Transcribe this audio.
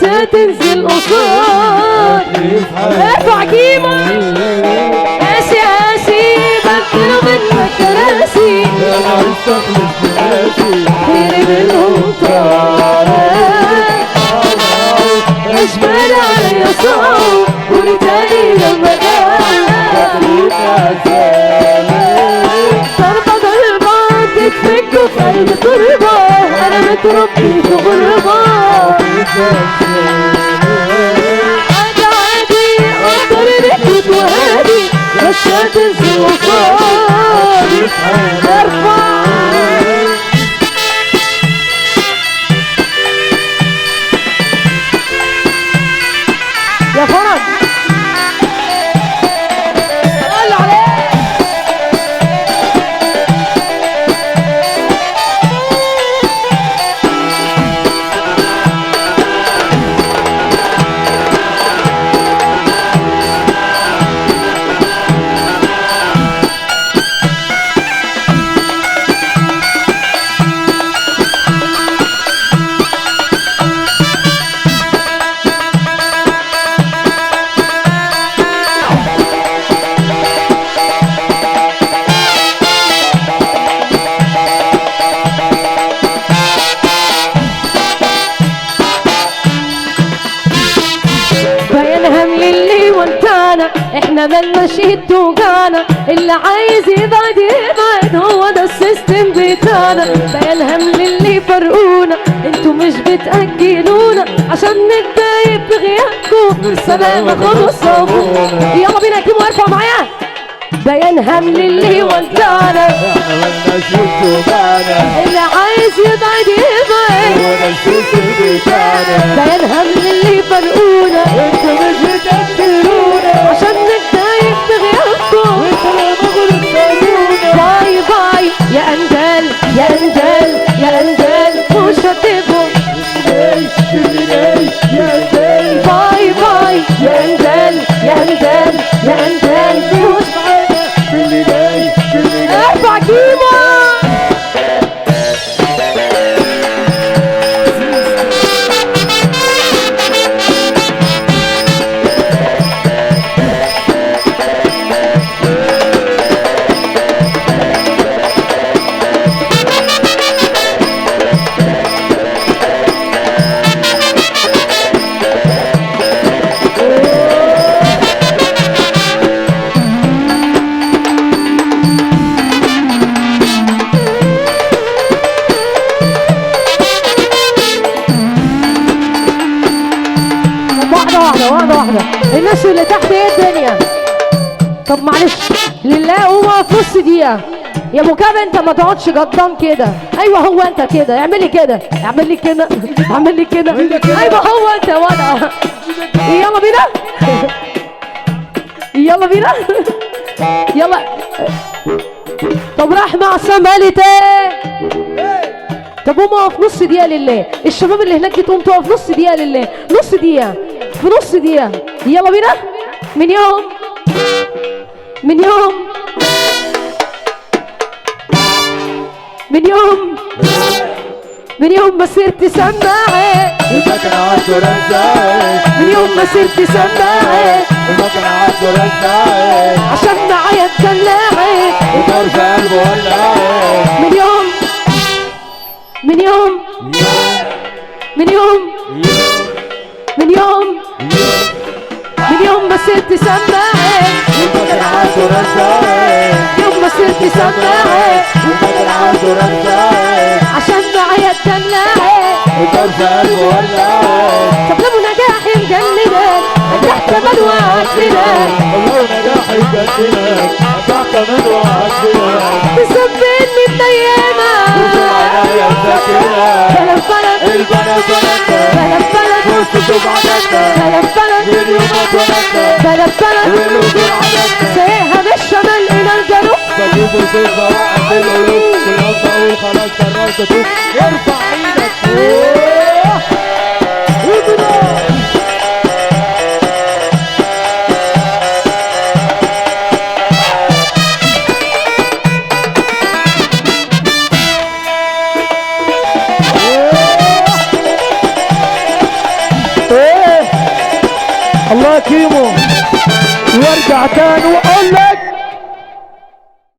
مش هتنزل قصاد. ارفع جيبك قاسي قاسي بدلوا منك كراسي خير منهم طارق اشمال عليا صوت ونتاني لما ضربة ضربة تتفك في قلب تربة انا متربي في غربة عادي عادي اقدر نكت وهادي مش هتنزل قصادي. ارفع يا فرج قال عليك. احنا ملناش ايد توجعنا اللي عايز يبعد يبعد هو ده السيستم بتاعنا. بينهم للي فرقونا انتوا مش بتأجلونا عشان نتضايق بغيابكم بالسلامة خدوا صابونا. يلا بينا كتبوا وارفعوا معايا. بينهم للي ودعنا احنا ملناش ايد توجعنا اللي عايز يبعد يبعد هو ده السيستم بتاعنا. بينهم للي فرقونا انتوا مش بتأجلونا عشان نتضايق بغيابكم والسلامة خدوا صابونا. باي باي يا اندال يا اندال يا اندال مش هتبقوا باي باي يا اندال يا اندال يا اندال مش ارفع جيبك. واحدة الناس اللي تحت ايه الدنيا؟ طب معلش لله قوم اقف نص دقيقة يا ابو كاب. انت ما تقعدش قدام كده. ايوه هو انت كده اعمل لي كده اعمل لي كده اعمل لي كده. ايوه هو انت ولا يلا بينا يلا بينا يلا. طب راح مع سمالتي. طب قوم اقف نص دقيقة لله. الشباب اللي هناك دي تقوم تقف نص دقيقة لله. نص دقيقة في نص دقيقة. يلا بينا. من يوم من يوم من يوم من يوم ما صرت سماعة المكنة عالدور الزاي. من يوم ما صرت سماعة المكنة عالدور الزاي. عشان معايا تدلعي وطار في قلبه ولعي. من يوم من يوم من يوم من يوم من يوم ما صرت سماعة المكنة عالدور الزاي. يوم ما صرت سماعة المكنة عالدور الزاي. عشان معايا تدلعي وطار في قلبه ولعي. طب لو نجاحي مجننك نجاح كمان وعدلك والله نجاحي مجننك نجاح كمان وعدلك. مسبني مديمة وعينيا مسكنك. بلد بلد البلد بلدنا بلد بلد وسط شبعتنا. بلد بلد مليونات ولدنا بلد بلد والأصول عددنا. سايقها من الشمال إلى الجنوب بجيب وصيفة واحد في القلوب. في الأرض أقول خلاص قررت أتوب. ارفع ايدك فوق اضرب. الله يا كيمو. وارجع تاني واقول لك